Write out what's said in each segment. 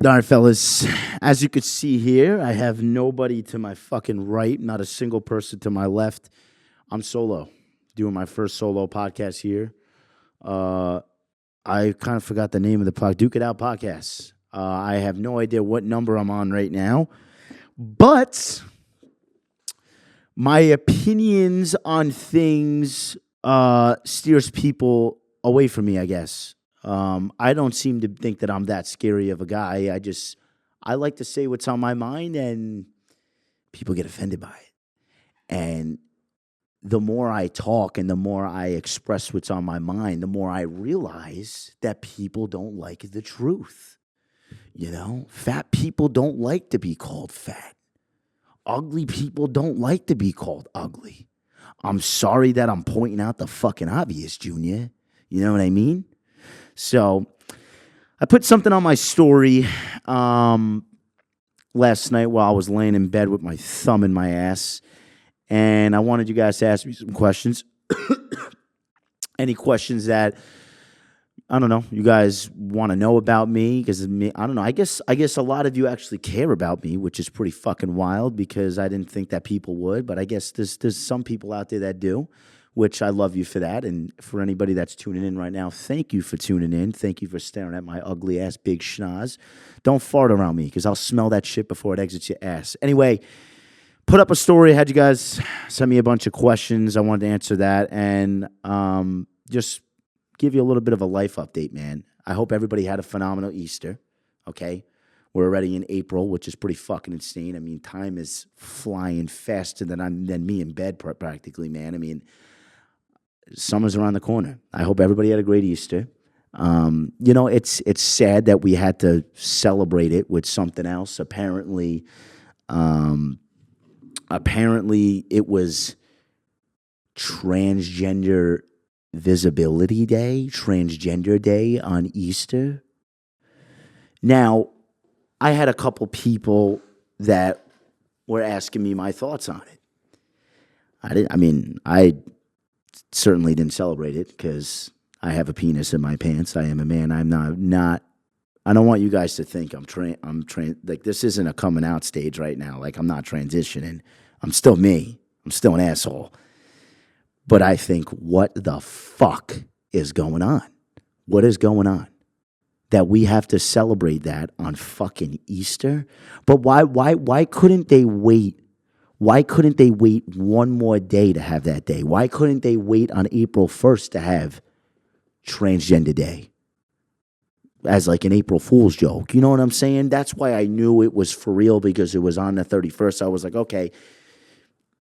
All right, fellas. As you could see here, I have nobody to my fucking right, not a single person to my left. I'm solo, doing my first solo podcast here. I kind of forgot the name of the podcast, Duke It Out Podcast. I have no idea what number I'm on right now, but my opinions on things steers people away from me, I guess. I don't seem to think that I'm that scary of a guy. I like to say what's on my mind, and people get offended by it. And the more I talk and the more I express what's on my mind, the more I realize that people don't like the truth. You know, fat people don't like to be called fat. Ugly people don't like to be called ugly. I'm sorry that I'm pointing out the fucking obvious, Junior. You know what I mean? So I put something on my story last night while I was laying in bed with my thumb in my ass. And I wanted you guys to ask me some questions. Any questions that, I don't know, you guys want to know about me? Because, I don't know, I guess a lot of you actually care about me, which is pretty fucking wild because I didn't think that people would. But I guess there's some people out there that do, which I love you for that. And for anybody that's tuning in right now, thank you for tuning in. Thank you for staring at my ugly-ass big schnoz. Don't fart around me because I'll smell that shit before it exits your ass. Anyway, put up a story. Had you guys send me a bunch of questions. I wanted to answer that and just give you a little bit of a life update, man. I hope everybody had a phenomenal Easter, okay? We're already in April, which is pretty fucking insane. I mean, time is flying faster than me in bed practically, man. I mean, summer's around the corner. I hope everybody had a great Easter. You know, it's sad that we had to celebrate it with something else. Apparently it was Transgender Visibility Day, Transgender Day on Easter. Now, I had a couple people that were asking me my thoughts on it. I certainly didn't celebrate it because I have a penis in my pants. I am a man. I'm not. I don't want you guys to think I'm like this isn't a coming out stage right now. Like I'm not transitioning. I'm still me. I'm still an asshole. But I think, what the fuck is going on? What is going on? That we have to celebrate that on fucking Easter? But why couldn't they wait? Why couldn't they wait one more day to have that day? Why couldn't they wait on April 1st to have Transgender Day? As like an April Fool's joke. You know what I'm saying? That's why I knew it was for real, because it was on the 31st. I was like, okay.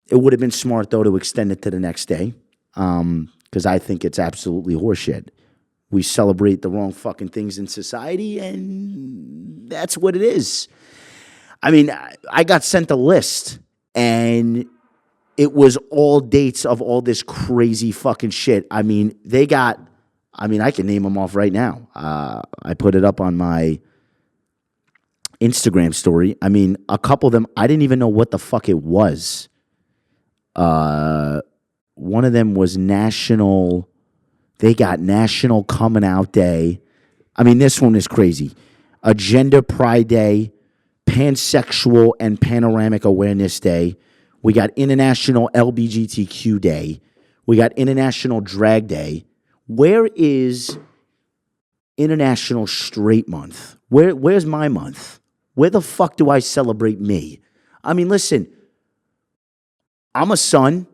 It would have been smart, though, to extend it to the next day, because I think it's absolutely horseshit. We celebrate the wrong fucking things in society, and that's what it is. I mean, I got sent a list, and it was all dates of all this crazy fucking shit. I mean, I can name them off right now. I put it up on my Instagram story. I mean, a couple of them, I didn't even know what the fuck it was. One of them was they got National Coming Out Day. I mean, this one is crazy. A Gender Pride Day, Pansexual and Panoramic Awareness Day. We got International LGBTQ Day. We got International Drag Day. Where is International Straight Month? Where's my month? Where the fuck do I celebrate me? I mean, listen, I'm a son.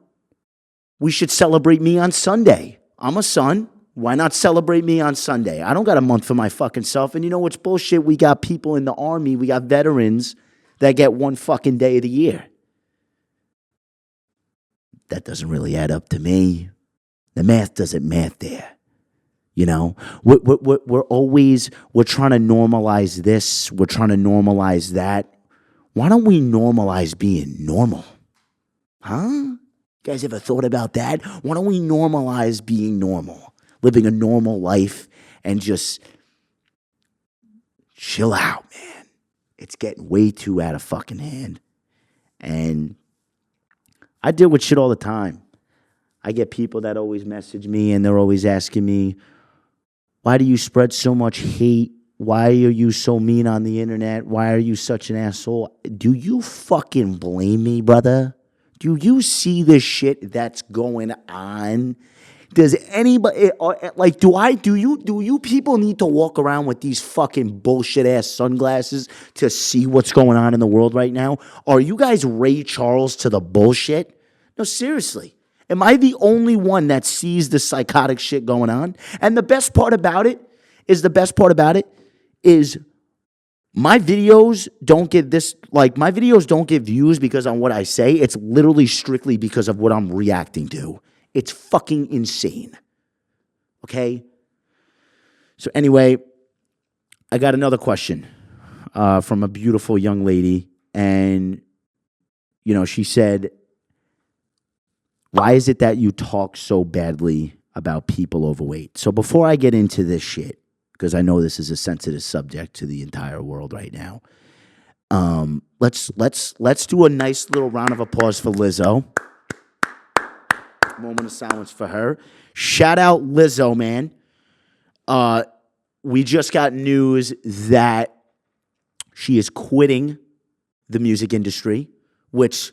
We should celebrate me on Sunday. I'm a son. Why not celebrate me on Sunday? I don't got a month for my fucking self. And you know what's bullshit? We got people in the army. We got veterans that get one fucking day of the year. That doesn't really add up to me. The math doesn't math there. You know, we're trying to normalize this. We're trying to normalize that. Why don't we normalize being normal? Huh? You guys ever thought about that? Why don't we normalize being normal? Living a normal life and just chill out, man. It's getting way too out of fucking hand. And I deal with shit all the time. I get people that always message me and they're always asking me, why do you spread so much hate why are you so mean on the internet? Why are you such an asshole? Do you fucking blame me, brother? Do you see the shit that's going on? Does anybody like? Do you people need to walk around with these fucking bullshit ass sunglasses to see what's going on in the world right now? Are you guys Ray Charles to the bullshit? No, seriously. Am I the only one that sees the psychotic shit going on? And the best part about it is my videos don't get my videos don't get views because on what I say. It's literally strictly because of what I'm reacting to. It's fucking insane. Okay? So anyway, I got another question from a beautiful young lady. And, she said, why is it that you talk so badly about people overweight? So before I get into this shit, because I know this is a sensitive subject to the entire world right now, let's do a nice little round of applause for Lizzo. Moment of silence for her. Shout out Lizzo, man. We just got news that she is quitting the music industry, which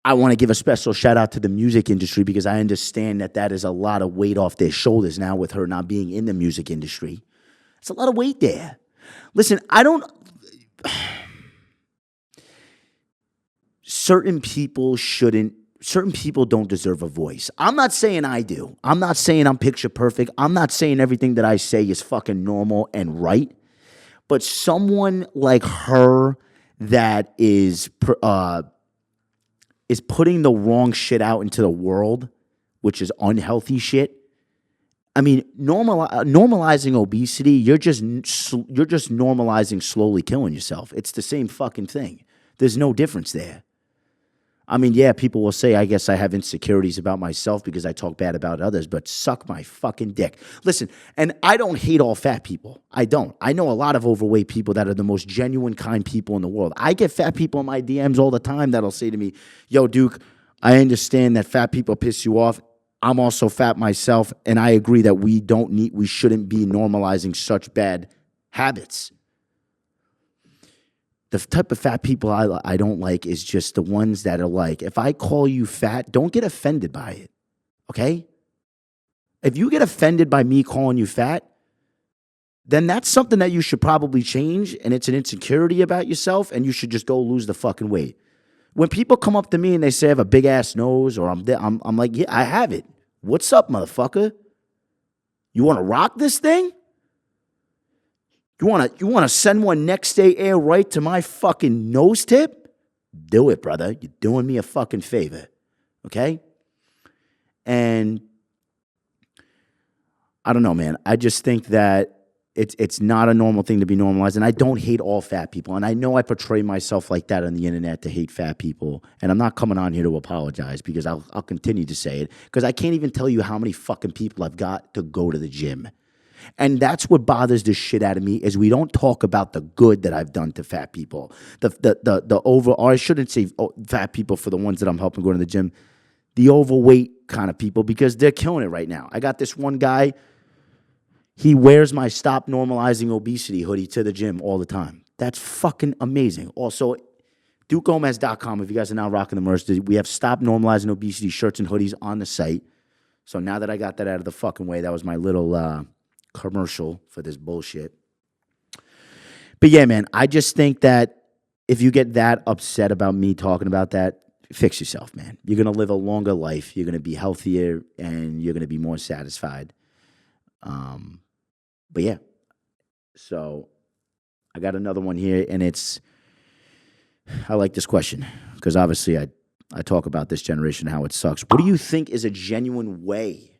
I want to give a special shout out to the music industry because I understand that is a lot of weight off their shoulders now with her not being in the music industry. It's a lot of weight there. Listen, certain people don't deserve a voice. I'm not saying I do. I'm not saying I'm picture perfect. I'm not saying everything that I say is fucking normal and right. But someone like her that is putting the wrong shit out into the world, which is unhealthy shit. I mean, normalizing obesity, you're just normalizing slowly killing yourself. It's the same fucking thing. There's no difference there. I mean, yeah, people will say, I guess I have insecurities about myself because I talk bad about others, but suck my fucking dick. Listen, and I don't hate all fat people. I don't. I know a lot of overweight people that are the most genuine, kind people in the world. I get fat people in my DMs all the time that'll say to me, yo, Duke, I understand that fat people piss you off. I'm also fat myself, and I agree that we shouldn't be normalizing such bad habits. The type of fat people I don't like is just the ones that are like, if I call you fat, don't get offended by it, okay? If you get offended by me calling you fat, then that's something that you should probably change, and it's an insecurity about yourself, and you should just go lose the fucking weight. When people come up to me and they say I have a big-ass nose or I'm like, yeah, I have it. What's up, motherfucker? You want to rock this thing? You want to send one next day air right to my fucking nose tip? Do it, brother. You're doing me a fucking favor. Okay? And I don't know, man. I just think that it's not a normal thing to be normalized. And I don't hate all fat people. And I know I portray myself like that on the internet to hate fat people. And I'm not coming on here to apologize because I'll continue to say it. Because I can't even tell you how many fucking people I've got to go to the gym. And that's what bothers the shit out of me is we don't talk about the good that I've done to fat people. Or I shouldn't say fat people for the ones that I'm helping go to the gym. The overweight kind of people because they're killing it right now. I got this one guy. He wears my Stop Normalizing Obesity hoodie to the gym all the time. That's fucking amazing. Also, DukeGomez.com, if you guys are now rocking the merch, we have Stop Normalizing Obesity shirts and hoodies on the site. So now that I got that out of the fucking way, that was my little commercial for this bullshit. But yeah, man, I just think that if you get that upset about me talking about that, fix yourself, man. You're going to live a longer life. You're going to be healthier and you're going to be more satisfied. But yeah, so I got another one here and I like this question because obviously I talk about this generation, how it sucks. What do you think is a genuine way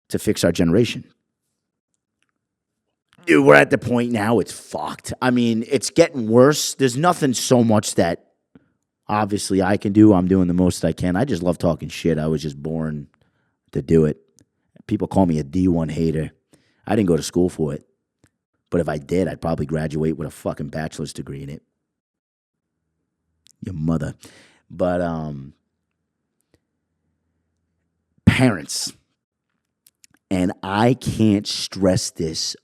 to fix our generation? Dude, we're at the point now, it's fucked. I mean, it's getting worse. There's nothing so much that obviously I can do. I'm doing the most I can. I just love talking shit. I was just born to do it. People call me a D1 hater. I didn't go to school for it. But if I did, I'd probably graduate with a fucking bachelor's degree in it. Your mother. But parents And I can't stress this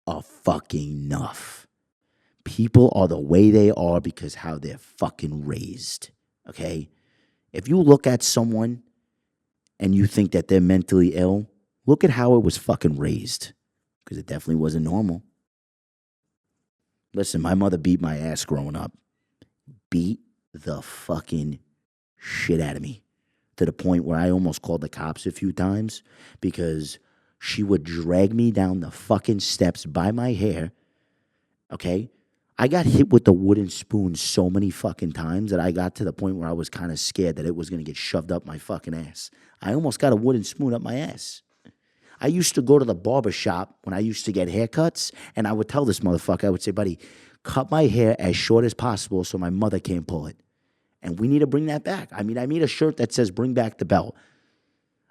fucking enough. People are the way they are because how they're fucking raised, okay? If you look at someone and you think that they're mentally ill, look at how it was fucking raised, because it definitely wasn't normal. Listen, my mother beat my ass growing up. Beat the fucking shit out of me, to the point where I almost called the cops a few times because she would drag me down the fucking steps by my hair, okay? I got hit with the wooden spoon so many fucking times that I got to the point where I was kind of scared that it was going to get shoved up my fucking ass. I almost got a wooden spoon up my ass. I used to go to the barber shop when I used to get haircuts, and I would tell this motherfucker, I would say, buddy, cut my hair as short as possible so my mother can't pull it. And we need to bring that back. I mean, I made a shirt that says bring back the belt.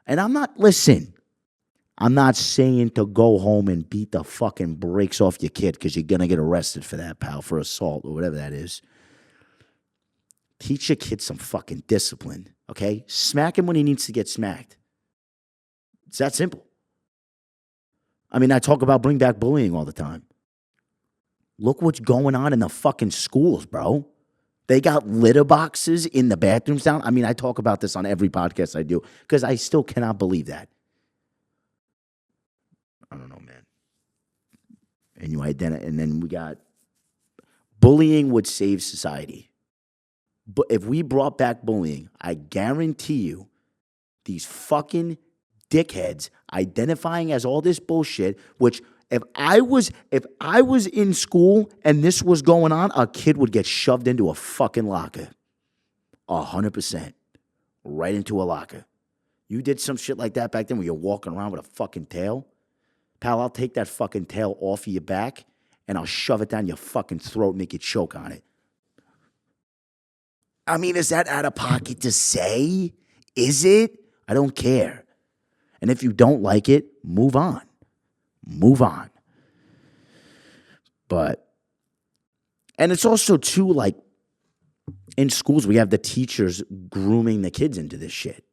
And I'm not saying to go home and beat the fucking brakes off your kid because you're going to get arrested for that, pal, for assault or whatever that is. Teach your kid some fucking discipline, okay? Smack him when he needs to get smacked. It's that simple. I mean, I talk about bring back bullying all the time. Look what's going on in the fucking schools, bro. They got litter boxes in the bathrooms down. I mean, I talk about this on every podcast I do because I still cannot believe that. I don't know, man. And then we got bullying would save society. But if we brought back bullying, I guarantee you these fucking dickheads identifying as all this bullshit, which if I was in school and this was going on, a kid would get shoved into a fucking locker. 100%. Right into a locker. You did some shit like that back then where you're walking around with a fucking tail. Pal, I'll take that fucking tail off of your back and I'll shove it down your fucking throat and make you choke on it. I mean, is that out of pocket to say? Is it? I don't care. And if you don't like it, move on. Move on. And it's also too, like, in schools, we have the teachers grooming the kids into this shit.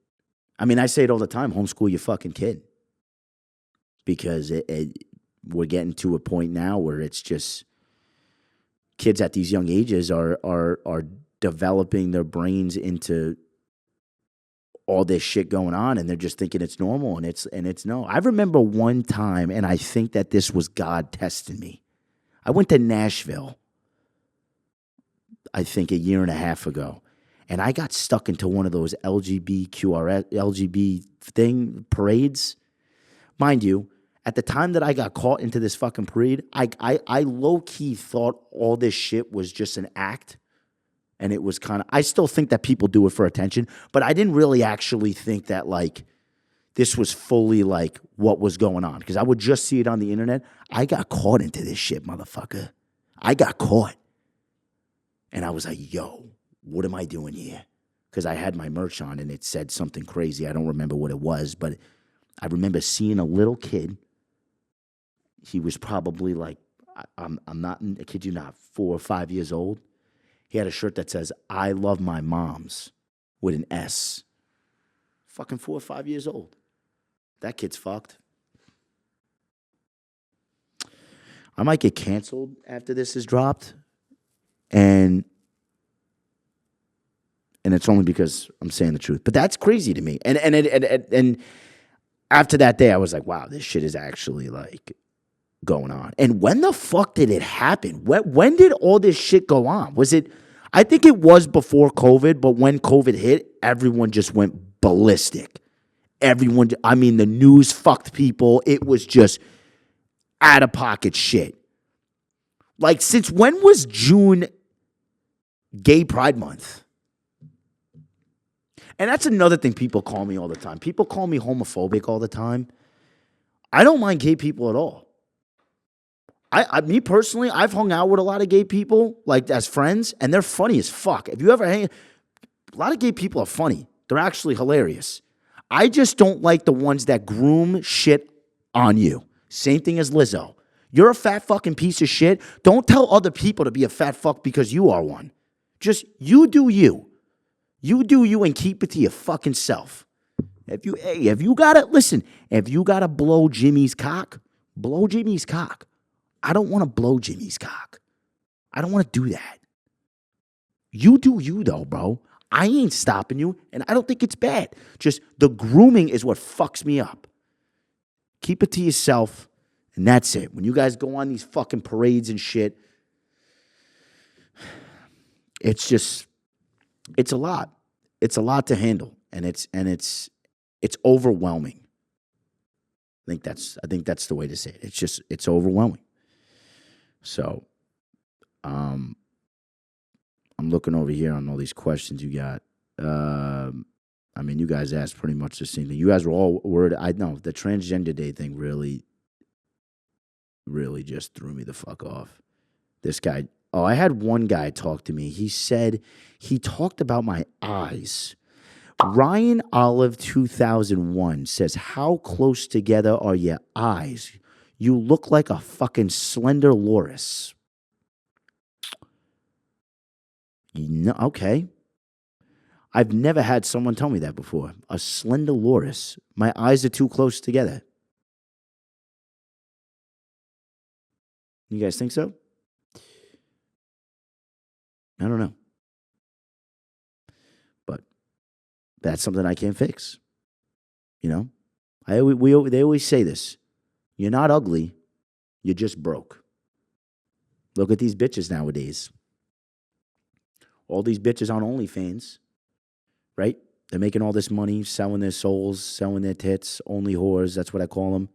I mean, I say it all the time, homeschool your fucking kid. Because we're getting to a point now where it's just kids at these young ages are developing their brains into all this shit going on, and they're just thinking it's normal, and it's no. I remember one time, and I think that this was God testing me. I went to Nashville, I think a year and a half ago, and I got stuck into one of those LGBT parades. Mind you, at the time that I got caught into this fucking parade, I low-key thought all this shit was just an act. And it was kind of, I still think that people do it for attention, but I didn't really actually think that, like, this was fully, like, what was going on. Because I would just see it on the internet. I got caught into this shit, motherfucker. I got caught. And I was like, yo, what am I doing here? Because I had my merch on and it said something crazy. I don't remember what it was, but I remember seeing a little kid. He was probably like, I'm not, I kid you not, 4 or 5 years old. He had a shirt that says, I love my moms, with an S. Fucking 4 or 5 years old. That kid's fucked. I might get canceled after this is dropped. And it's only because I'm saying the truth. But that's crazy to me. And after that day, I was like, wow, this shit is actually, like, going on. And when the fuck did it happen? When did all this shit go on? Was it, I think it was before COVID, but when COVID hit, everyone just went ballistic. Everyone, I mean, the news fucked people. It was just out of pocket shit. Like, since when was June Gay Pride Month? And that's another thing people call me all the time. People call me homophobic all the time. I don't mind gay people at all. Me personally, I've hung out with a lot of gay people, like, as friends, and they're funny as fuck. If you ever hang, a lot of gay people are funny. They're actually hilarious. I just don't like the ones that groom shit on you. Same thing as Lizzo. You're a fat fucking piece of shit. Don't tell other people to be a fat fuck because you are one. Just, you do you. You do you and keep it to your fucking self. If you gotta blow Jimmy's cock, blow Jimmy's cock. I don't want to blow Jimmy's cock. I don't want to do that. You do you though, bro. I ain't stopping you, and I don't think it's bad. Just the grooming is what fucks me up. Keep it to yourself, and that's it. When you guys go on these fucking parades and shit, it's a lot. It's a lot to handle, and it's overwhelming. I think that's the way to say it. It's overwhelming. So, I'm looking over here on all these questions you got. I mean, you guys asked pretty much the same thing. You guys were all worried. I know the transgender day thing really just threw me the fuck off. This guy, I had one guy talk to me. He said he talked about my eyes. Ryan Olive 2001 says, how close together are your eyes? You look like a fucking slender loris. Okay. I've never had someone tell me that before. A slender loris. My eyes are too close together. You guys think so? I don't know. But that's something I can't fix. You know? They always say this. You're not ugly. You're just broke. Look at these bitches nowadays. All these bitches on OnlyFans, right? They're making all this money, selling their souls, selling their tits, only whores, that's what I call them.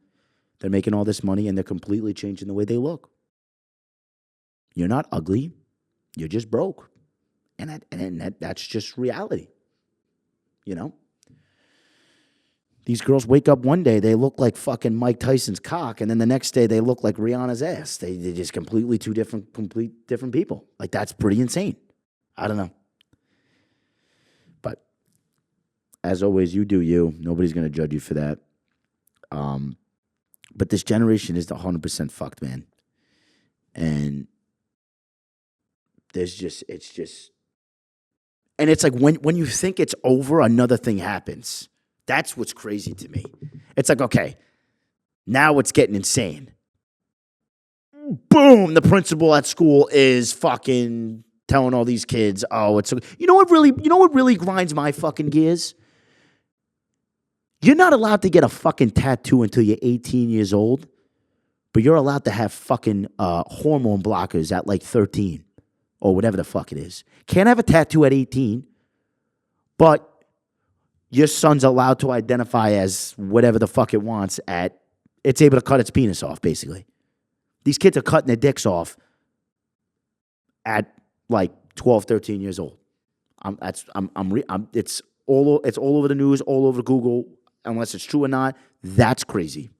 They're making all this money, and they're completely changing the way they look. You're not ugly. You're just broke. And that's just reality. You know? These girls wake up one day, they look like fucking Mike Tyson's cock, and then the next day they look like Rihanna's ass. They're just completely different people. Like, that's pretty insane. I don't know. But as always, you do you. Nobody's going to judge you for that. But this generation is 100% fucked, man. And it's like when you think it's over, another thing happens. That's what's crazy to me. It's like, okay, now it's getting insane. Boom, the principal at school is fucking telling all these kids, you know what really grinds my fucking gears? You're not allowed to get a fucking tattoo until you're 18 years old, but you're allowed to have fucking hormone blockers at like 13 or whatever the fuck it is. Can't have a tattoo at 18, but your son's allowed to identify as whatever the fuck it wants it's able to cut its penis off, basically. These kids are cutting their dicks off at like 12, 13 years old. It's all over the news, all over Google, unless it's true or not. That's crazy.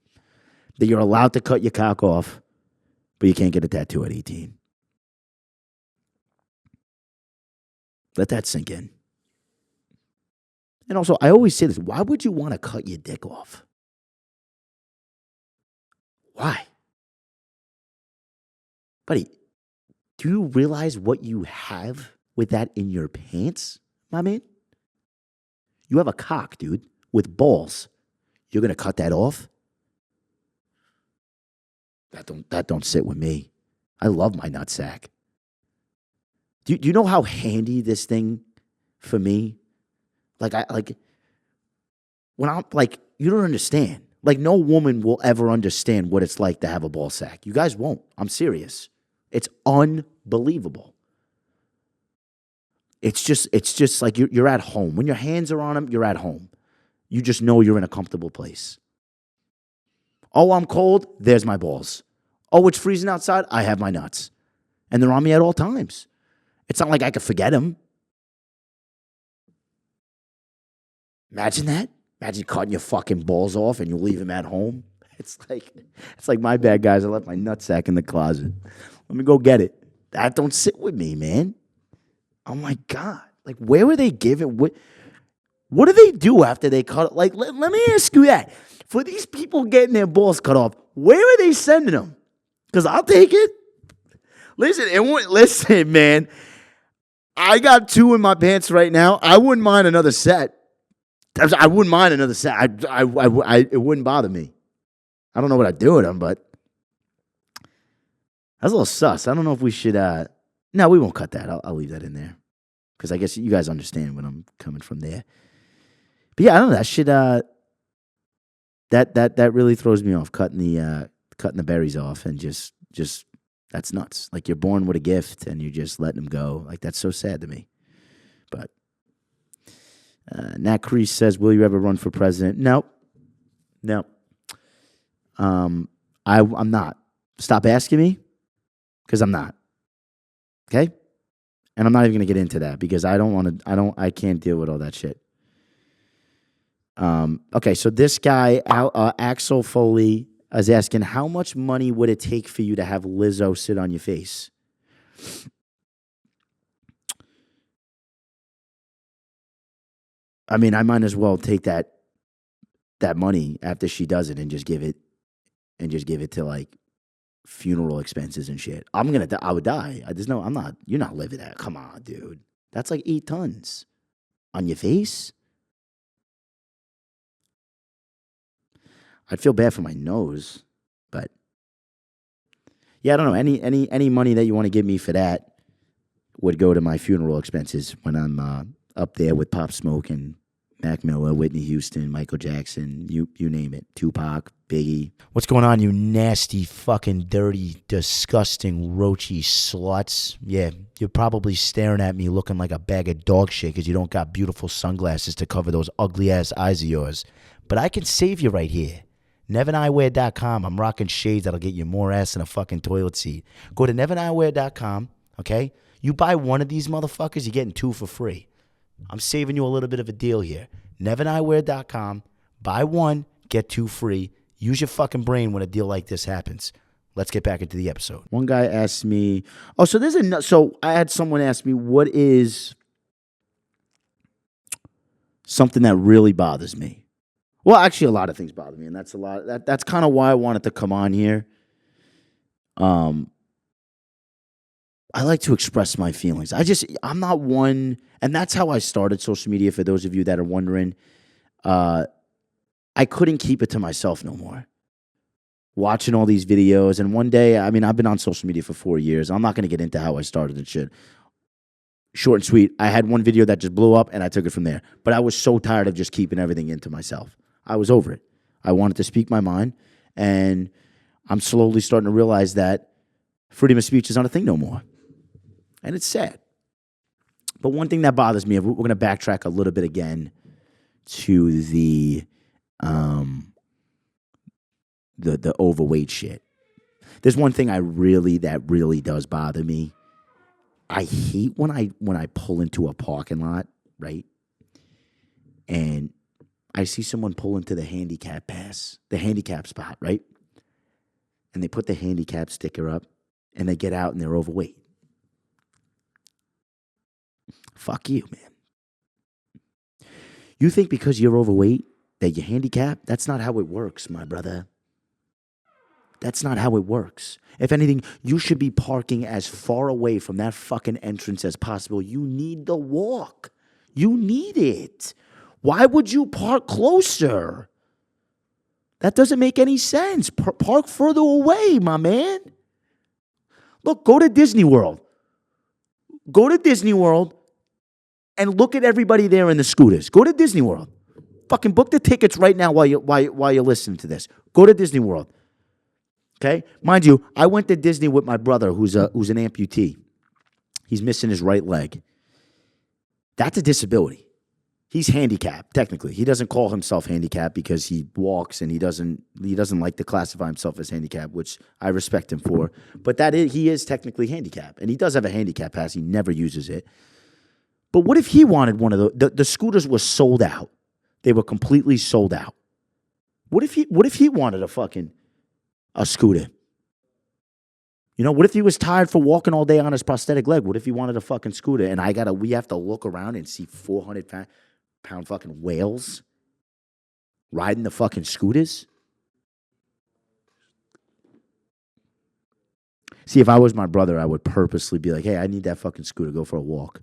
That you're allowed to cut your cock off, but you can't get a tattoo at 18. Let that sink in. And also, I always say this, why would you want to cut your dick off? Why? Buddy, do you realize what you have with that in your pants, my man? You have a cock, dude, with balls. You're going to cut that off? That don't sit with me. I love my nutsack. Do you know how handy this thing for me? When I'm like, you don't understand. Like, no woman will ever understand what it's like to have a ball sack. You guys won't. I'm serious. It's unbelievable. It's just like you're at home. When your hands are on them, you're at home. You just know you're in a comfortable place. Oh, I'm cold. There's my balls. Oh, it's freezing outside. I have my nuts. And they're on me at all times. It's not like I could forget them. Imagine that. Imagine cutting your fucking balls off and you leave them at home. It's like my bad, guys. I left my nutsack in the closet. Let me go get it. That don't sit with me, man. Oh my God. Like, where were they giving? What do they do after they cut it? Like, let me ask you that. For these people getting their balls cut off, where are they sending them? Because I'll take it. Listen, man. I got 2 in my pants right now. I wouldn't mind another set. I wouldn't mind another set. It wouldn't bother me. I don't know what I'd do with them, but that's a little sus. I don't know if we should. No, we won't cut that. I'll leave that in there because I guess you guys understand when I'm coming from there. But yeah, I don't know. That shit. That really throws me off. Cutting the berries off and just that's nuts. Like you're born with a gift and you're just letting them go. Like that's so sad to me. But Nat Crease says, "Will you ever run for president?" No. I'm not. Stop asking me, because I'm not. Okay, and I'm not even going to get into that because I don't want to. I can't deal with all that shit. Okay, so this guy, Axel Foley, is asking, how much money would it take for you to have Lizzo sit on your face? I mean, I might as well take that money after she does it and just give it to like funeral expenses and shit. I would die. You're not living that. Come on, dude. That's like 8 tons on your face. I'd feel bad for my nose, but yeah, I don't know. Any money that you want to give me for that would go to my funeral expenses when I'm up there with Pop Smoke and Mac Miller, Whitney Houston, Michael Jackson, you name it, Tupac, Biggie. What's going on, you nasty, fucking, dirty, disgusting, roachy sluts? Yeah, you're probably staring at me looking like a bag of dog shit because you don't got beautiful sunglasses to cover those ugly-ass eyes of yours. But I can save you right here. NevinEyewear.com. I'm rocking shades that'll get you more ass than a fucking toilet seat. Go to NevinEyewear.com, okay? You buy one of these motherfuckers, you're getting 2 for free. I'm saving you a little bit of a deal here. NevinEyewear.com. Buy 1, get 2 free. Use your fucking brain when a deal like this happens. Let's get back into the episode. One guy asked me, so I had someone ask me, what is something that really bothers me? Well, actually, a lot of things bother me, and that's kind of why I wanted to come on here. I like to express my feelings. I'm not one, and that's how I started social media. For those of you that are wondering, I couldn't keep it to myself no more. Watching all these videos, and one day, I mean, I've been on social media for 4 years. I'm not going to get into how I started and shit. Short and sweet. I had one video that just blew up, and I took it from there. But I was so tired of just keeping everything into myself. I was over it. I wanted to speak my mind, and I'm slowly starting to realize that freedom of speech is not a thing no more. And it's sad. But one thing that bothers me, we're going to backtrack a little bit again to the overweight shit. There's one thing that really does bother me. I hate when I pull into a parking lot, right? And I see someone pull into the handicap spot, right? And they put the handicap sticker up, and they get out, and they're overweight. Fuck you, man. You think because you're overweight that you're handicapped? That's not how it works, my brother. That's not how it works. If anything, you should be parking as far away from that fucking entrance as possible. You need the walk. You need it. Why would you park closer? That doesn't make any sense. Park further away, my man. Look, go to Disney World. Go to Disney World and look at everybody there in the scooters. Go to Disney World. Fucking book the tickets right now while you're listening to this. Go to Disney World. Okay? Mind you, I went to Disney with my brother who's an amputee. He's missing his right leg. That's a disability. He's handicapped, technically. He doesn't call himself handicapped because he walks and he doesn't like to classify himself as handicapped, which I respect him for. But he is technically handicapped. And he does have a handicap pass. He never uses it. But what if he wanted one of the scooters were sold out? They were completely sold out. What if he wanted a scooter? You know, what if he was tired for walking all day on his prosthetic leg? What if he wanted a fucking scooter? And we have to look around and see 400-pound fucking whales riding the fucking scooters? See, if I was my brother, I would purposely be like, hey, I need that fucking scooter. Go for a walk.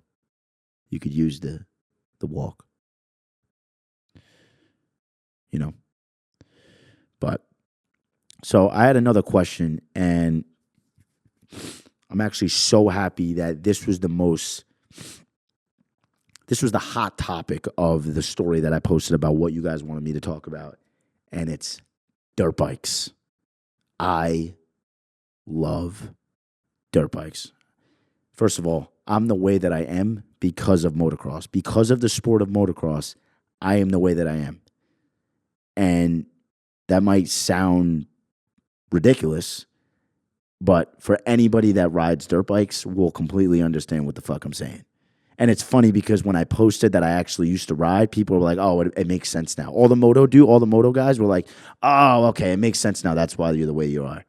You could use the walk. you know. But so I had another question, and I'm actually so happy that this was the hot topic of the story that I posted about what you guys wanted me to talk about, and it's dirt bikes. I love dirt bikes. First of all, I'm the way that I am because of motocross. Because of the sport of motocross, I am the way that I am. And that might sound ridiculous, but for anybody that rides dirt bikes will completely understand what the fuck I'm saying. And it's funny because when I posted that I actually used to ride, people were like, oh, it makes sense now. All the moto guys were like, oh, okay, it makes sense now. That's why you're the way you are.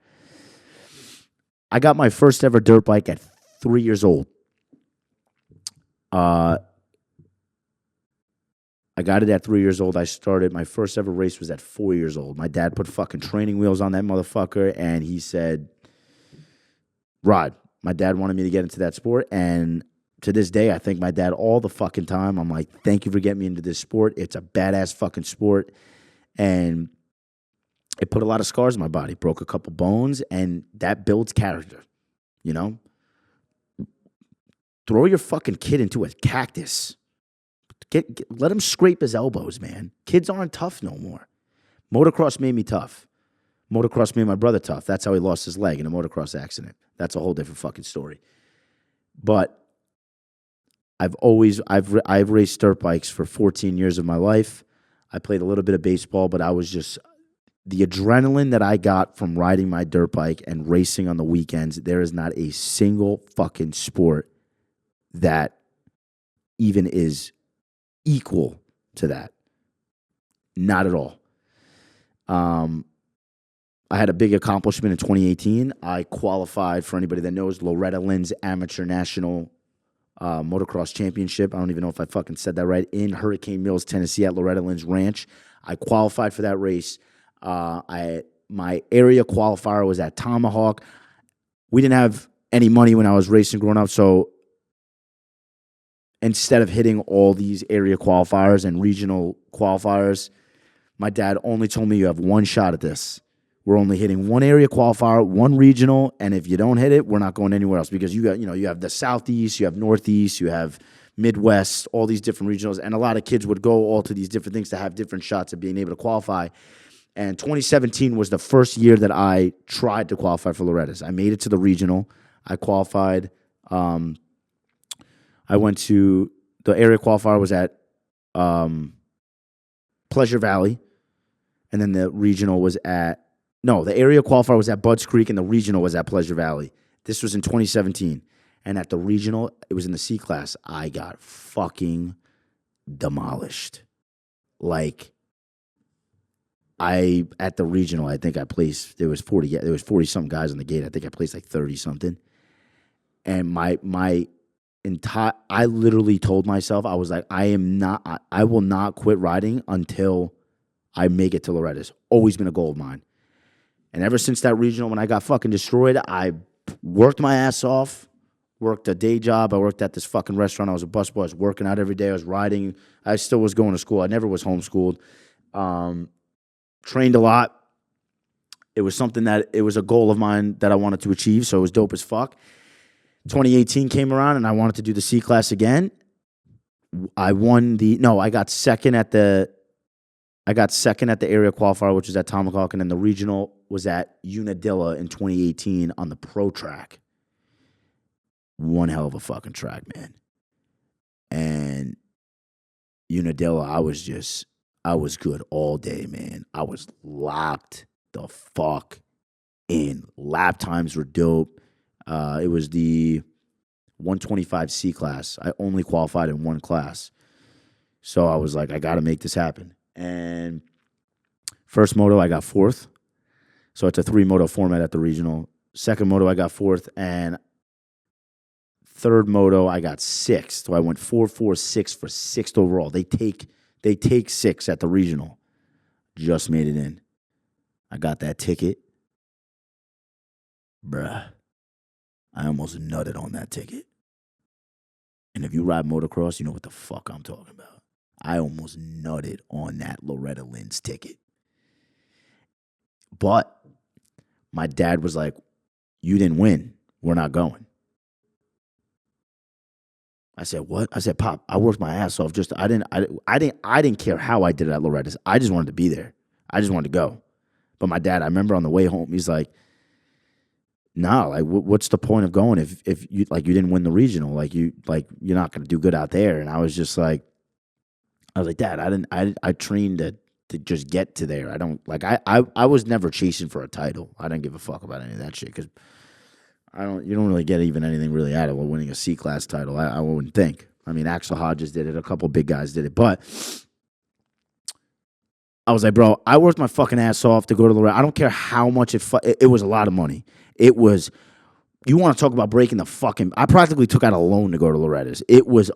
I got my first ever dirt bike at 3 years old. I got it at 3 years old. My first ever race was at 4 years old. My dad put fucking training wheels on that motherfucker, and he said, ride. My dad wanted me to get into that sport, and to this day, I thank my dad all the fucking time. I'm like, thank you for getting me into this sport. It's a badass fucking sport, and it put a lot of scars in my body, broke a couple bones, and that builds character, you know? Throw your fucking kid into a cactus. Let him scrape his elbows, man. Kids aren't tough no more. Motocross made me tough. Motocross made my brother tough. That's how he lost his leg in a motocross accident. That's a whole different fucking story. But I've raced dirt bikes for 14 years of my life. I played a little bit of baseball, but I was just the adrenaline that I got from riding my dirt bike and racing on the weekends. There is not a single fucking sport that even is equal to that. Not at all. I had a big accomplishment in 2018. I qualified, for anybody that knows, Loretta Lynn's Amateur National Motocross Championship. I don't even know if I fucking said that right. In Hurricane Mills, Tennessee, at Loretta Lynn's ranch. I qualified for that race. My area qualifier was at Tomahawk. We didn't have any money when I was racing growing up, so instead of hitting all these area qualifiers and regional qualifiers, my dad only told me you have one shot at this. We're only hitting one area qualifier, one regional, and if you don't hit it, we're not going anywhere else because you have the Southeast, you have Northeast, you have Midwest, all these different regionals, and a lot of kids would go all to these different things to have different shots at being able to qualify. And 2017 was the first year that I tried to qualify for Loretta's. I made it to the regional. I qualified. I went to the area qualifier was at Pleasure Valley, and then the regional was the area qualifier was at Budds Creek, and the regional was at Pleasure Valley. This was in 2017, and at the regional, it was in the C class. I got fucking demolished. At the regional, I think I placed. There was 40 something guys on the gate. I think I placed like 30 something, and I literally told myself, I was like, I will not quit riding until I make it to Loretta's. Always been a goal of mine. And ever since that regional, when I got fucking destroyed, I worked my ass off, worked a day job. I worked at this fucking restaurant. I was a busboy. I was working out every day. I was riding. I still was going to school. I never was homeschooled. Trained a lot. It was it was a goal of mine that I wanted to achieve, so it was dope as fuck. 2018 came around, and I wanted to do the C class again. I got second at the area qualifier, which was at Tomahawk, and then the regional was at Unadilla in 2018 on the pro track. One hell of a fucking track, man. And Unadilla, I was good all day, man. I was locked the fuck in. Lap times were dope. It was the 125C class. I only qualified in one class. So I was like, I got to make this happen. And first moto, I got fourth. So it's a 3-moto format at the regional. Second moto, I got fourth. And third moto, I got sixth. So I went 4-4-6 for sixth overall. They take 6 at the regional. Just made it in. I got that ticket. Bruh. I almost nutted on that ticket. And if you ride motocross, you know what the fuck I'm talking about. I almost nutted on that Loretta Lynn's ticket. But my dad was like, you didn't win. We're not going. I said, what? I said, Pop, I worked my ass off. I didn't care how I did it at Loretta's. I just wanted to be there. I just wanted to go. But my dad, I remember on the way home, he's like, nah, like what's the point of going if you like you didn't win the regional? Like you're not gonna do good out there. And I was like, Dad, I trained to just get to there. I don't like I was never chasing for a title. I didn't give a fuck about any of that shit because you don't really get even anything really out of winning a C-class title. I wouldn't think. I mean, Axel Hodges did it. A couple big guys did it. But I was like, bro, I worked my fucking ass off to go to Loretta. I don't care how much it was a lot of money. It was, you want to talk about breaking the fucking, I practically took out a loan to go to Loretta's. It was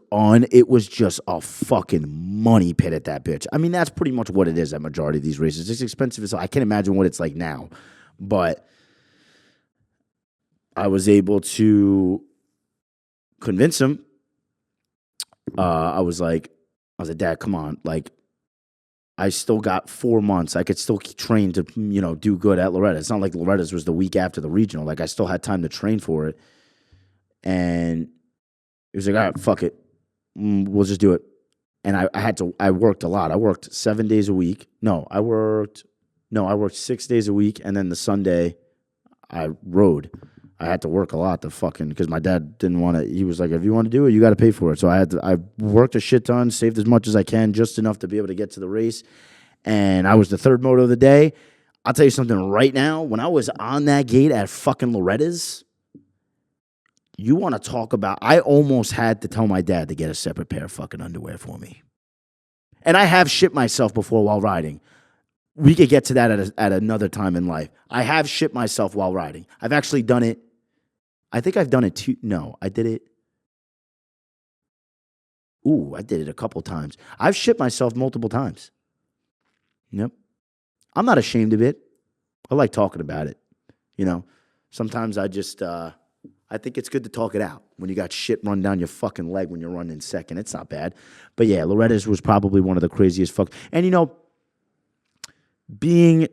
just a fucking money pit at that bitch. I mean, that's pretty much what it is at majority of these races. It's expensive as I can't imagine what it's like now. But I was able to convince him. I was like, Dad, come on. Like, I still got 4 months. I could still train to, do good at Loretta. It's not like Loretta's was the week after the regional. Like, I still had time to train for it. And he was like, all right, fuck it. We'll just do it. And I worked a lot. I worked 7 days a week. I worked 6 days a week. And then the Sunday, I rode. I had to work a lot because my dad didn't want to, he was like, if you want to do it, you got to pay for it. So I worked a shit ton, saved as much as I can, just enough to be able to get to the race. And I was the third moto of the day. I'll tell you something right now. When I was on that gate at fucking Loretta's, you want to talk about, I almost had to tell my dad to get a separate pair of fucking underwear for me. And I have shit myself before while riding. We could get to that at another time in life. I have shit myself while riding. I've actually done it. I think I've done it too. No, I did it. I did it a couple times. I've shit myself multiple times. Yep. I'm not ashamed of it. I like talking about it. Sometimes I just, I think it's good to talk it out when you got shit run down your fucking leg when you're running second. It's not bad. But yeah, Loretta's was probably one of the craziest fuck. And being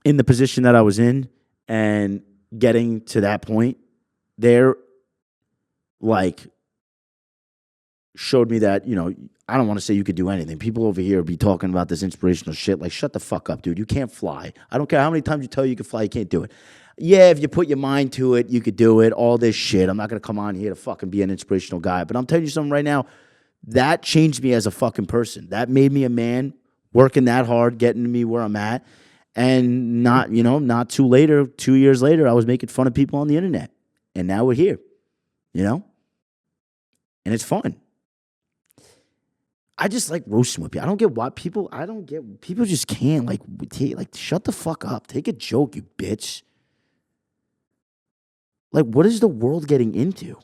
in the position that I was in and getting to that point there, like, showed me that, I don't want to say you could do anything. People over here be talking about this inspirational shit. Like, shut the fuck up, dude. You can't fly. I don't care how many times you tell you can fly, you can't do it. Yeah, if you put your mind to it, you could do it. All this shit. I'm not going to come on here to fucking be an inspirational guy. But I'm telling you something right now. That changed me as a fucking person. That made me a man working that hard, getting me where I'm at. And not 2 years later, I was making fun of people on the internet. And now we're here, and it's fun. I just like roasting with people. I don't get people just can't shut the fuck up. Take a joke, you bitch. Like, what is the world getting into?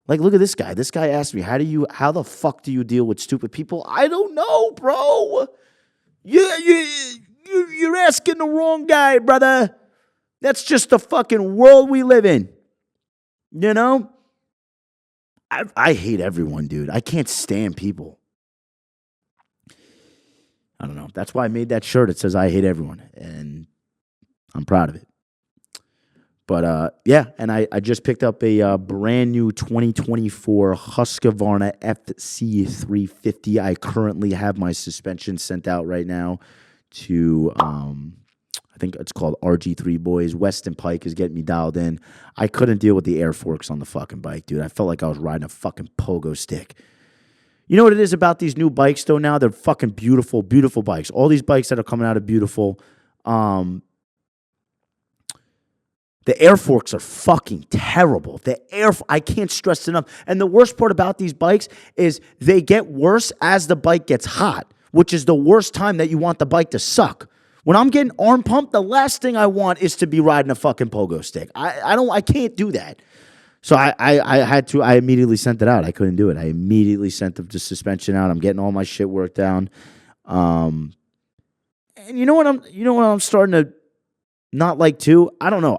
Like, look at this guy. This guy asked me, how the fuck do you deal with stupid people? I don't know, bro. You're asking the wrong guy, brother. That's just the fucking world we live in. I hate everyone, dude. I can't stand people. I don't know. That's why I made that shirt. It says I hate everyone. And I'm proud of it. But, yeah. And I just picked up a brand new 2024 Husqvarna FC350. I currently have my suspension sent out right now to... I think it's called RG3 Boys. Weston Pike is getting me dialed in. I couldn't deal with the air forks on the fucking bike, dude. I felt like I was riding a fucking pogo stick. You know what it is about these new bikes, though, now? They're fucking beautiful, beautiful bikes. All these bikes that are coming out are beautiful. The air forks are fucking terrible. I can't stress enough. And the worst part about these bikes is they get worse as the bike gets hot, which is the worst time that you want the bike to suck. When I'm getting arm pumped, the last thing I want is to be riding a fucking pogo stick. I can't do that. So I immediately sent it out. I couldn't do it. I immediately sent the suspension out. I'm getting all my shit worked down. And you know what I'm starting to not like too? I don't know.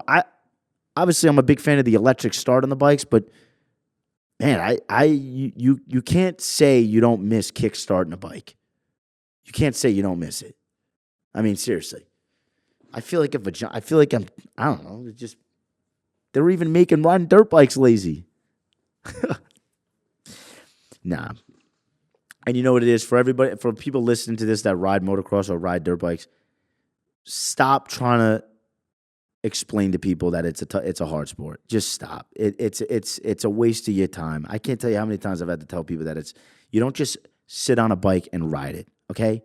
Obviously I'm a big fan of the electric start on the bikes, but man, you can't say you don't miss kickstarting a bike. You can't say you don't miss it. I mean, seriously. I feel like I don't know, it's just, they're even making riding dirt bikes lazy. Nah. And you know what it is for everybody, for people listening to this that ride motocross or ride dirt bikes, stop trying to explain to people that it's a hard sport. Just stop. It's a waste of your time. I can't tell you how many times I've had to tell people that you don't just sit on a bike and ride it, okay?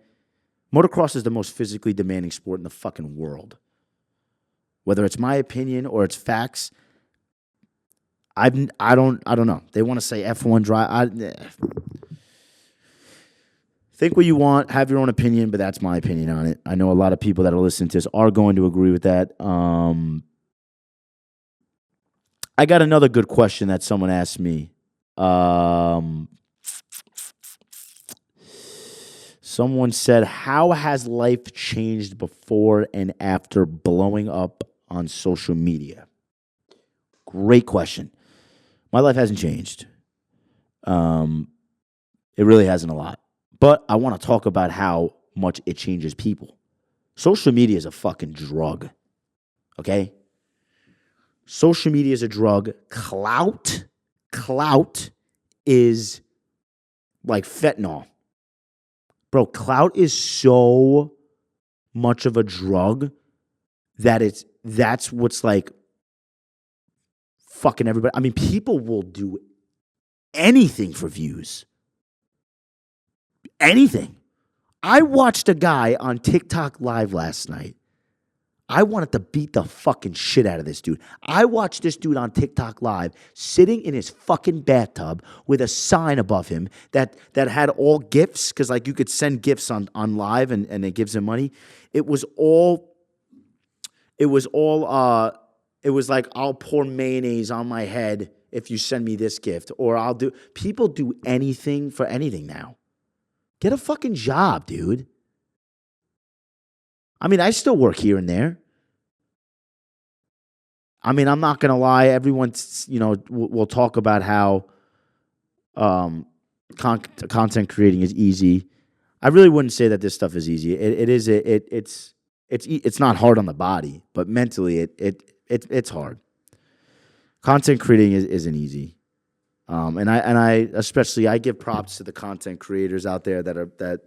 Motocross is the most physically demanding sport in the fucking world. Whether it's my opinion or it's facts, I don't know. They want to say F1 drive. Think what you want, have your own opinion, but that's my opinion on it. I know a lot of people that are listening to this are going to agree with that. I got another good question that someone asked me. Someone said, how has life changed before and after blowing up on social media? Great question. My life hasn't changed. It really hasn't a lot. But I want to talk about how much it changes people. Social media is a fucking drug. Okay? Social media is a drug. Clout is like fentanyl. Bro, clout is so much of a drug that that's what's like fucking everybody. I mean, people will do anything for views. Anything. I watched a guy on TikTok live last night. I wanted to beat the fucking shit out of this dude. I watched this dude on TikTok live sitting in his fucking bathtub with a sign above him that had all gifts, because like you could send gifts on live and it gives him money. It was like, I'll pour mayonnaise on my head if you send me this gift, or people do anything for anything now. Get a fucking job, dude. I mean, I still work here and there. I mean, I'm not going to lie. Everyone's, will talk about how content creating is easy. I really wouldn't say that this stuff is easy. It's not hard on the body, but mentally it's hard. Content creating isn't easy. And I give props to the content creators out there that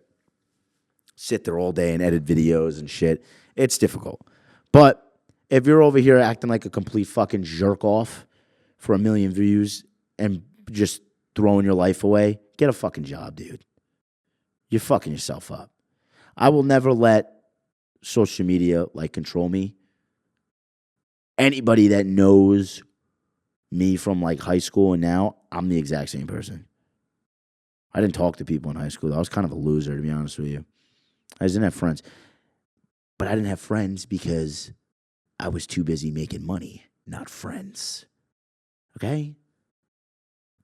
sit there all day and edit videos and shit. It's difficult. But if you're over here acting like a complete fucking jerk off for 1 million views and just throwing your life away, get a fucking job, dude. You're fucking yourself up. I will never let social media like control me. Anybody that knows me from like high school and now, I'm the exact same person. I didn't talk to people in high school. I was kind of a loser, to be honest with you. I just didn't have friends. But I didn't have friends because I was too busy making money, not friends. Okay?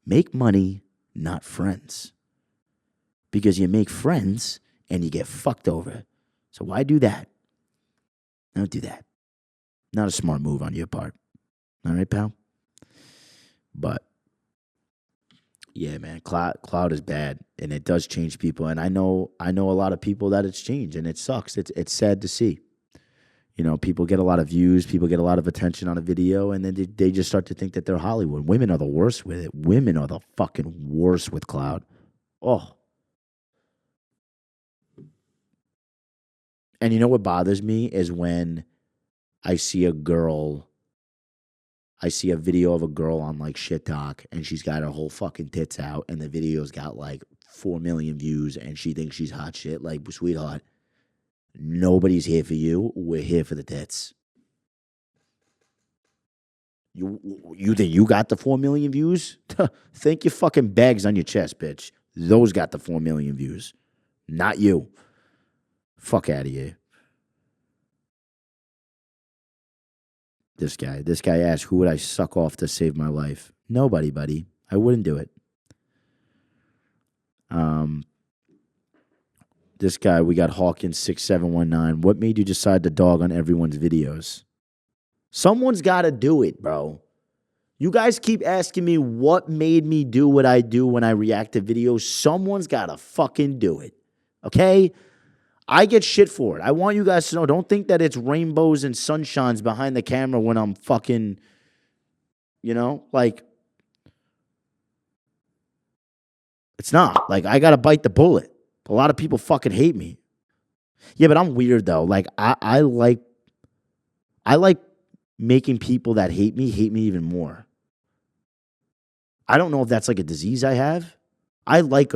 Make money, not friends. Because you make friends and you get fucked over. So why do that? Don't do that. Not a smart move on your part. All right, pal? But yeah, man, cloud is bad, and it does change people. And I know a lot of people that it's changed, and it sucks. It's sad to see. People get a lot of views, people get a lot of attention on a video, and then they just start to think that they're Hollywood. Women are the worst with it. Women are the fucking worst with cloud. Oh. And you know what bothers me is when I see a video of a girl on like shit talk and she's got her whole fucking tits out and the video's got like 4 million views and she thinks she's hot shit. Like, sweetheart, nobody's here for you. We're here for the tits. You think you got the 4 million views? Think your fucking bags on your chest, bitch. Those got the 4 million views. Not you. Fuck out of here. This guy asked, who would I suck off to save my life? Nobody, buddy. I wouldn't do it. This guy, we got Hawkins 6719. What made you decide to dog on everyone's videos? Someone's got to do it, bro. You guys keep asking me what made me do what I do when I react to videos. Someone's got to fucking do it. Okay? I get shit for it. I want you guys to know. Don't think that it's rainbows and sunshines behind the camera when I'm fucking, like, it's not. Like, I got to bite the bullet. A lot of people fucking hate me. Yeah, but I'm weird, though. Like, I like making people that hate me even more. I don't know if that's like a disease I have. I like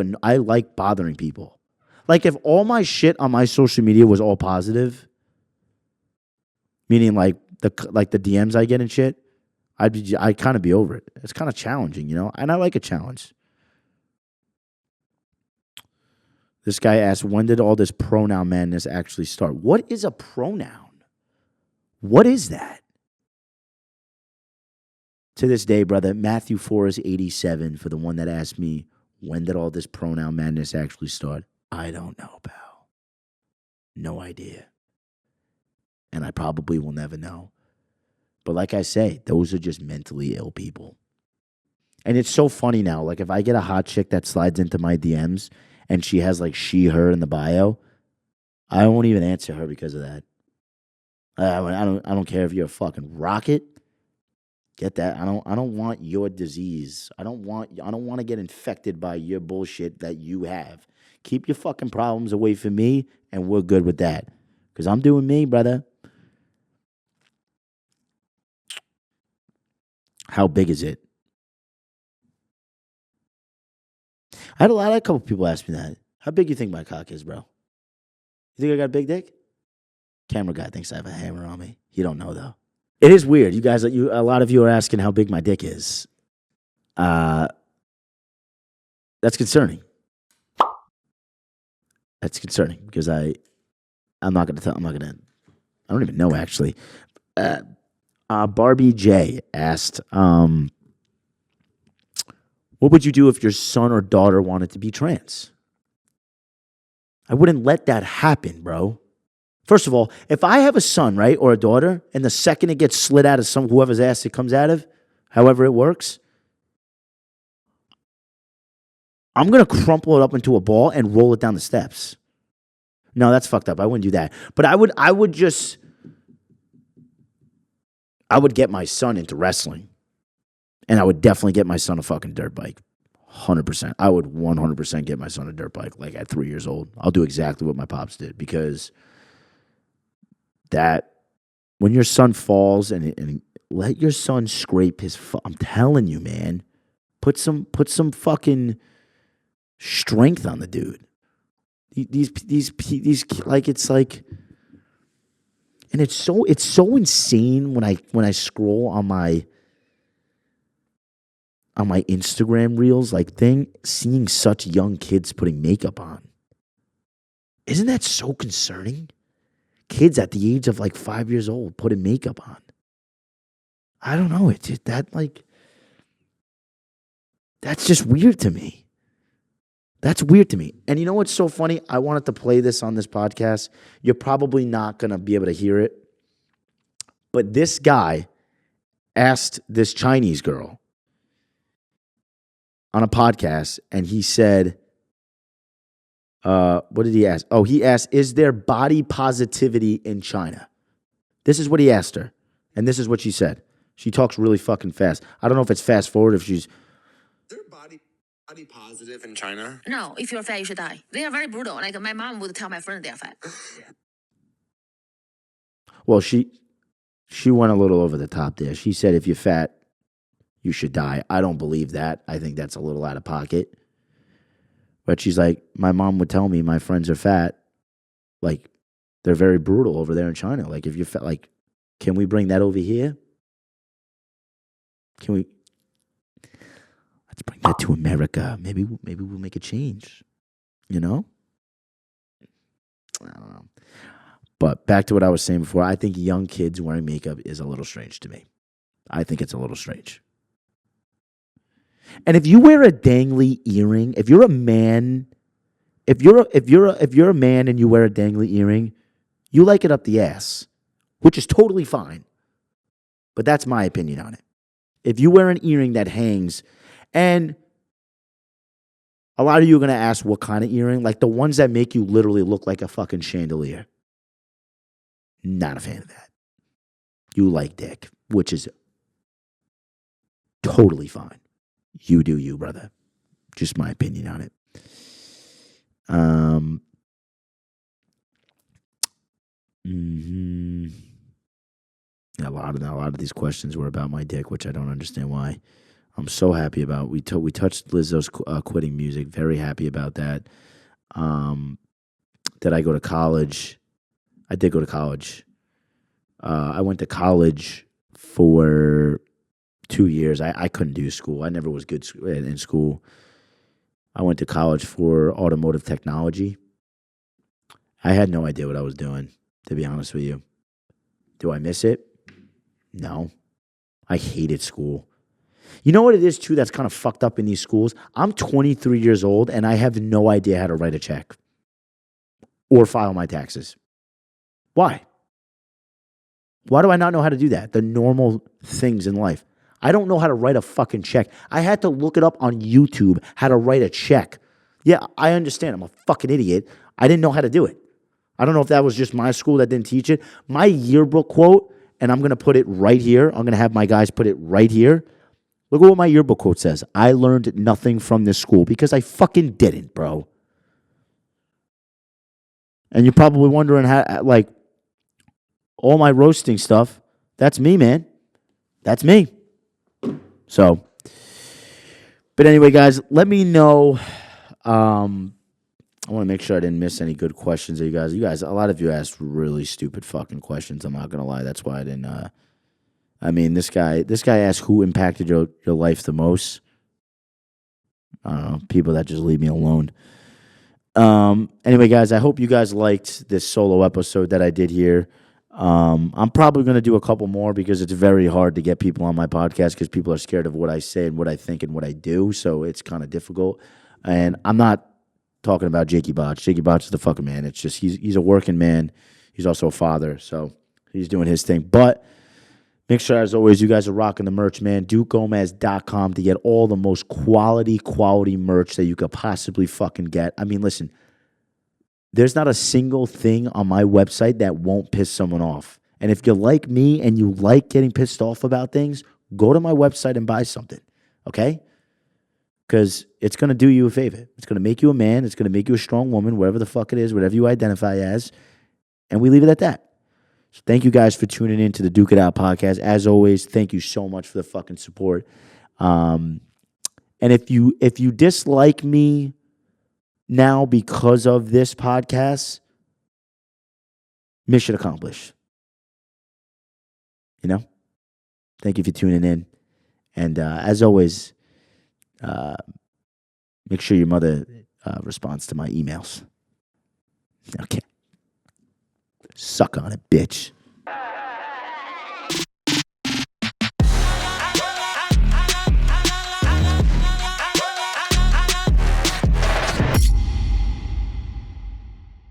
bothering people. Like, if all my shit on my social media was all positive, meaning like the DMs I get and shit, I'd kind of be over it. It's kind of challenging, and I like a challenge. This guy asked, when did all this pronoun madness actually start? What is a pronoun? What is that? To this day, brother, Matthew 4 is 87 for the one that asked me, when did all this pronoun madness actually start? I don't know, pal. No idea. And I probably will never know. But like I say, those are just mentally ill people. And it's so funny now. Like, if I get a hot chick that slides into my DMs and she has like she, her in the bio, I won't even answer her because of that. I don't care if you're a fucking rocket. Get that? I don't want your disease. I don't want to get infected by your bullshit that you have. Keep your fucking problems away from me, and we're good with that. Because I'm doing me, brother. How big is it? I had a couple people ask me that. How big you think my cock is, bro? You think I got a big dick? Camera guy thinks I have a hammer on me. You don't know, though. It is weird. You guys, a lot of you are asking how big my dick is. That's concerning. That's concerning because I'm not gonna tell. I don't even know actually. Barbie J asked, "What would you do if your son or daughter wanted to be trans?" I wouldn't let that happen, bro. First of all, if I have a son, right, or a daughter, and the second it gets slid out of whoever's ass it comes out of, however it works, I'm going to crumple it up into a ball and roll it down the steps. No, that's fucked up. I wouldn't do that. But I would get my son into wrestling. And I would definitely get my son a fucking dirt bike. 100%. I would 100% get my son a dirt bike, like at 3 years old. I'll do exactly what my pops did because that when your son falls and let your son scrape his I'm telling you, man, put some fucking strength on the dude. These like, it's like, and it's so insane when I scroll on my Instagram reels, like seeing such young kids putting makeup on. Isn't that so concerning? Kids at the age of like 5 years old putting makeup on. I don't know. It's just that's just weird to me. That's weird to me. And you know what's so funny? I wanted to play this on this podcast. You're probably not going to be able to hear it. But this guy asked this Chinese girl on a podcast, and he said, what did he ask? Oh, he asked, is there body positivity in China? This is what he asked her. And this is what she said. She talks really fucking fast. I don't know if it's fast forward, if she's... Is there body positive in China? No, if you're fat, you should die. They are very brutal. Like, my mom would tell my friend they're fat. Well, she went a little over the top there. She said, if you're fat, you should die. I don't believe that. I think that's a little out of pocket. But she's like, my mom would tell me my friends are fat. Like, they're very brutal over there in China. Like, if you're fat, like, can we bring that over here? Can we? Let's bring that to America. Maybe we'll make a change. You know? I don't know. But back to what I was saying before, I think young kids wearing makeup is a little strange to me. I think it's a little strange. And if you wear a dangly earring, if you're a man, if you're a man and you wear a dangly earring, you like it up the ass, which is totally fine. But that's my opinion on it. If you wear an earring that hangs, and a lot of you are going to ask what kind of earring, like the ones that make you literally look like a fucking chandelier. Not a fan of that. You like dick, which is totally fine. You do you, brother. Just my opinion on it. Yeah, a lot of these questions were about my dick, which I don't understand why. I'm so happy about. We touched Lizzo's quitting music. Very happy about that. Did I go to college? I did go to college. I went to college for 2 years. I couldn't do school. I never was good in school. I went to college for automotive technology. I had no idea what I was doing, to be honest with you. Do I miss it? No. I hated school. You know what it is, too, that's kind of fucked up in these schools? I'm 23 years old, and I have no idea how to write a check or file my taxes. Why? Why do I not know how to do that? The normal things in life. I don't know how to write a fucking check. I had to look it up on YouTube, how to write a check. Yeah, I understand. I'm a fucking idiot. I didn't know how to do it. I don't know if that was just my school that didn't teach it. My yearbook quote, and I'm going to put it right here. I'm going to have my guys put it right here. Look at what my yearbook quote says. I learned nothing from this school because I fucking didn't, bro. And you're probably wondering how, like, all my roasting stuff, that's me, man. That's me. So, but anyway, guys, let me know. I want to make sure I didn't miss any good questions. You guys, a lot of you asked really stupid fucking questions. I'm not going to lie. That's why I didn't, I mean, this guy asked who impacted your life the most. I don't know, people that just leave me alone. Anyway, guys, I hope you guys liked this solo episode that I did here. I'm probably going to do a couple more because it's very hard to get people on my podcast because people are scared of what I say and what I think and what I do. So it's kind of difficult. And I'm not talking about Jakey Botch. Jakey Botch is the fucking man. It's just he's a working man. He's also a father. So he's doing his thing. But make sure, as always, you guys are rocking the merch, man. DukeGomez.com to get all the most quality merch that you could possibly fucking get. I mean, listen, there's not a single thing on my website that won't piss someone off. And if you're like me and you like getting pissed off about things, go to my website and buy something, okay? Because it's going to do you a favor. It's going to make you a man. It's going to make you a strong woman, whatever the fuck it is, whatever you identify as. And we leave it at that. So thank you guys for tuning in to the Duke It Out podcast. As always, thank you so much for the fucking support. And if you dislike me now because of this podcast, mission accomplished. You know? Thank you for tuning in. And as always, make sure your mother responds to my emails. Okay. Suck on it, bitch.